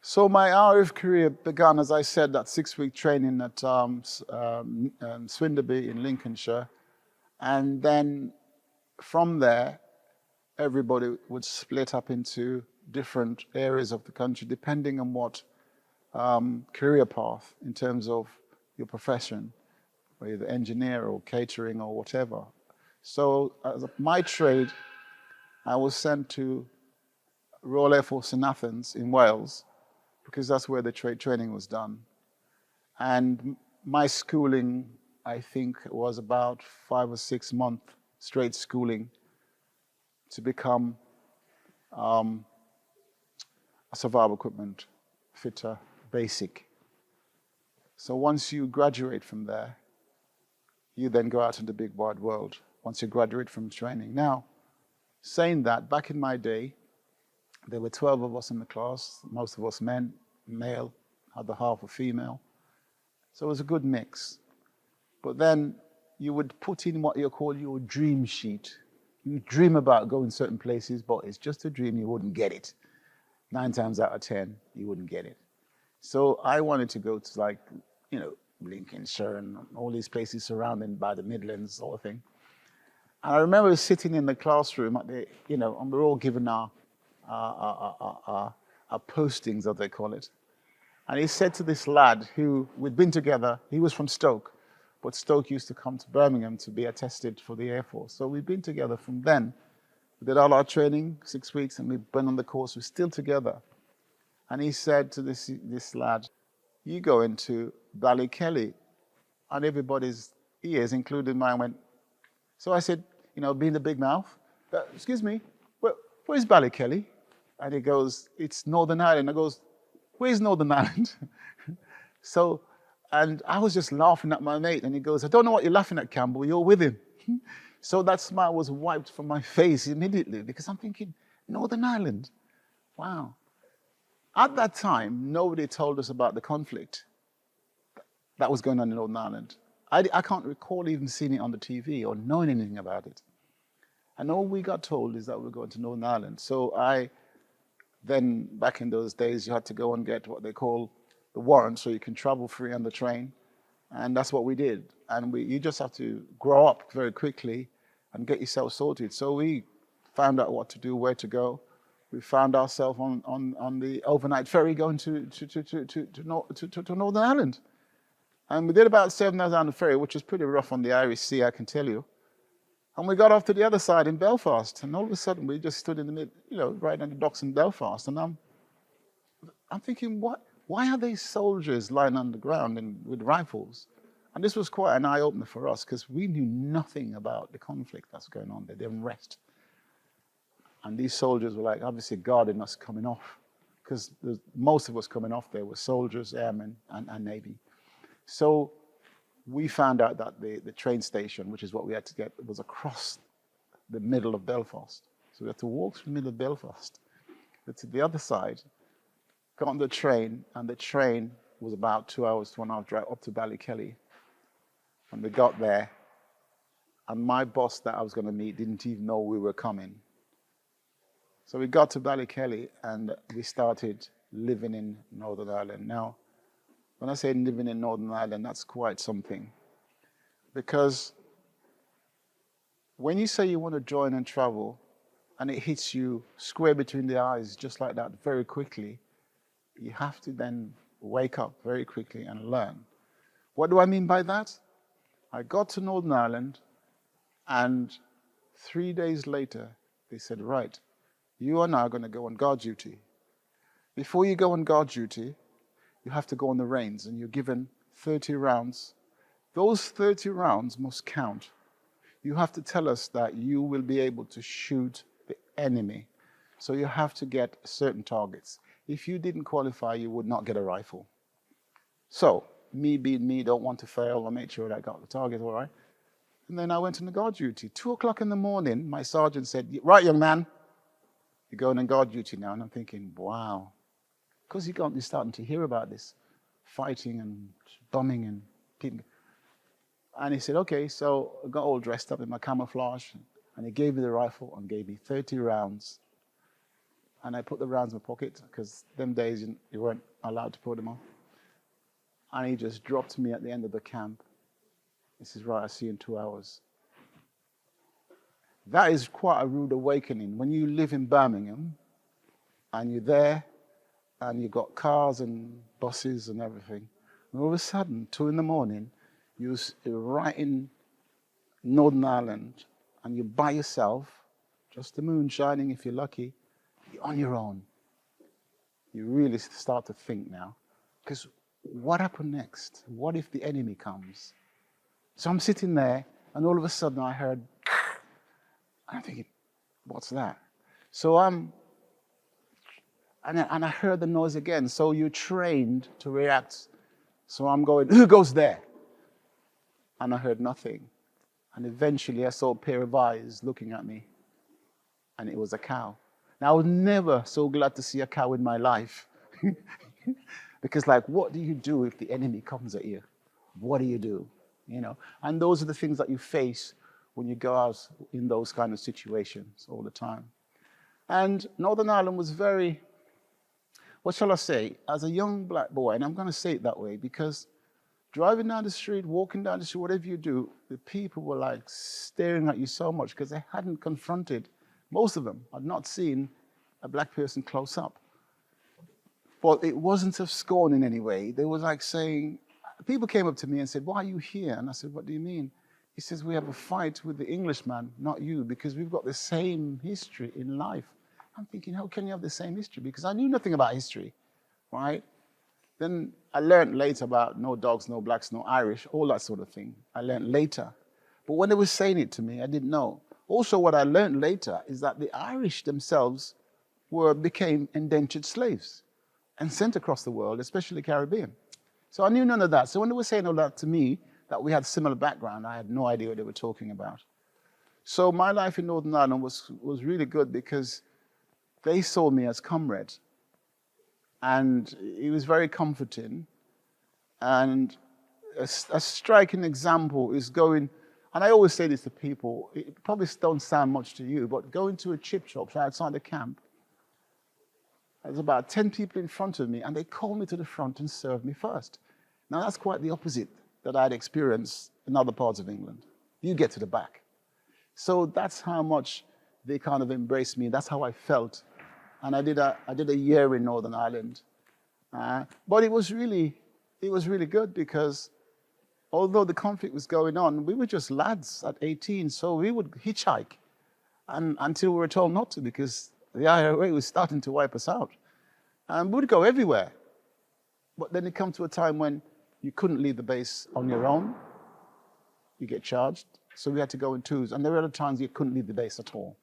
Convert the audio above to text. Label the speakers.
Speaker 1: So my RAF career began, as I said, that 6-week training at Swinderby in Lincolnshire. And then from there, everybody would split up into different areas of the country, depending on what career path in terms of your profession, whether engineer or catering or whatever. So as my trade, I was sent to Royal Air Force in Athens in Wales, because that's where the trade training was done. And my schooling, I think, was about 5 or 6 months straight schooling to become a survival equipment fitter, basic. So once you graduate from there, you then go out in the big wide world once you graduate from training. Now, saying that, back in my day, there were 12 of us in the class, most of us men, male, other half were female. So it was a good mix. But then you would put in what you call your dream sheet. You dream about going certain places, but it's just a dream, you wouldn't get it. 9 times out of 10, you wouldn't get it. So I wanted to go to Lincolnshire and all these places surrounded by the Midlands sort of thing. And I remember sitting in the classroom at the, and we're all given our postings, as they call it. And he said to this lad who we'd been together, he was from Stoke, but Stoke used to come to Birmingham to be attested for the Air Force. So we've been together from then. We did all our training, 6 weeks, and we went on the course. We're still together. And he said to this lad, you go into Ballykelly. And everybody's ears, including mine, went. So I said, being the big mouth, excuse me, where's Ballykelly? And he goes, it's Northern Ireland. I goes, where's Northern Ireland? So, and I was just laughing at my mate. And he goes, I don't know what you're laughing at, Campbell. You're with him. So that smile was wiped from my face immediately because I'm thinking, Northern Ireland. Wow. At that time, nobody told us about the conflict that was going on in Northern Ireland. I can't recall even seeing it on the TV or knowing anything about it. And all we got told is that we're going to Northern Ireland. So then back in those days, you had to go and get what they call the warrant so you can travel free on the train. And that's what we did. And you just have to grow up very quickly and get yourself sorted. So we found out what to do, where to go. We found ourselves on the overnight ferry going to Northern Ireland. And we did about 7 hours on the ferry, which was pretty rough on the Irish Sea, I can tell you. And we got off to the other side in Belfast. And all of a sudden, we just stood in the middle, right on the docks in Belfast. And I'm thinking, why are these soldiers lying on the ground with rifles? And this was quite an eye-opener for us because we knew nothing about the conflict that's going on there, the unrest. And these soldiers were obviously guarding us coming off because most of us coming off there were soldiers, airmen, and Navy. So we found out that the train station, which is what we had to get, was across the middle of Belfast. So we had to walk through the middle of Belfast. But to the other side, got on the train, and the train was about 2 hours to 1.5 drive up to Ballykelly. And we got there, and my boss that I was going to meet didn't even know we were coming. So we got to Ballykelly, and we started living in Northern Ireland. Now, when I say living in Northern Ireland, that's quite something. Because when you say you want to join and travel, and it hits you square between the eyes just like that very quickly, you have to then wake up very quickly and learn. What do I mean by that? I got to Northern Ireland, and 3 days later, they said, right, you are now going to go on guard duty. Before you go on guard duty, you have to go on the range, and you're given 30 rounds. Those 30 rounds must count. You have to tell us that you will be able to shoot the enemy. So you have to get certain targets. If you didn't qualify, you would not get a rifle. So, me being me, don't want to fail, I made sure that I got the target, all right? And then I went on the guard duty. 2 o'clock in the morning, my sergeant said, right, young man, you're going on guard duty now. And I'm thinking, wow. Because you're starting to hear about this fighting and bombing and people. And he said, okay, so I got all dressed up in my camouflage, and he gave me the rifle and gave me 30 rounds. and I put the rounds in my pocket, because them days you weren't allowed to put them on. And he just dropped me at the end of the camp. He says, right, I'll see you in 2 hours. That is quite a rude awakening. When you live in Birmingham, and you're there, and you've got cars and buses and everything, and all of a sudden, 2 in the morning, you're right in Northern Ireland, and you're by yourself, just the moon shining if you're lucky, you're on your own. You really start to think now, because what happened next? What if the enemy comes? So I'm sitting there, and all of a sudden I heard, and I'm thinking, what's that? So and I heard the noise again. So you're trained to react. So I'm going, who goes there? And I heard nothing. And eventually I saw a pair of eyes looking at me, and it was a cow. Now, I was never so glad to see a cow in my life. Because, like, what do you do if the enemy comes at you? What do you do? You know, and those are the things that you face when you go out in those kind of situations all the time. And Northern Ireland was very, what shall I say, as a young black boy, and I'm going to say it that way because driving down the street, walking down the street, whatever you do, the people were like staring at you so much because they hadn't confronted, most of them had not seen a black person close up. But it wasn't of scorn in any way. They were like saying, people came up to me and said, why are you here? And I said, what do you mean? He says, we have a fight with the Englishman, not you, because we've got the same history in life. I'm thinking, how can you have the same history? Because I knew nothing about history, right? Then I learned later about no dogs, no blacks, no Irish, all that sort of thing. I learned later. But when they were saying it to me, I didn't know. Also, what I learned later is that the Irish themselves became indentured slaves and sent across the world, especially the Caribbean. So I knew none of that. So when they were saying all that to me, that we had similar background, I had no idea what they were talking about. So my life in Northern Ireland was really good because they saw me as comrade. And it was very comforting. And a striking example is going, and I always say this to people, it probably don't sound much to you, but going to a chip shop outside the camp, there's about 10 people in front of me, and they called me to the front and served me first. Now, that's quite the opposite that I'd experienced in other parts of England. You get to the back. So that's how much they kind of embraced me. That's how I felt. And I did a year in Northern Ireland. But it was really good because although the conflict was going on, we were just lads at 18, so we would hitchhike until we were told not to because the IRA was starting to wipe us out. And we'd go everywhere. But then it comes to a time when you couldn't leave the base on your own. You get charged. So we had to go in twos. And there were other times you couldn't leave the base at all.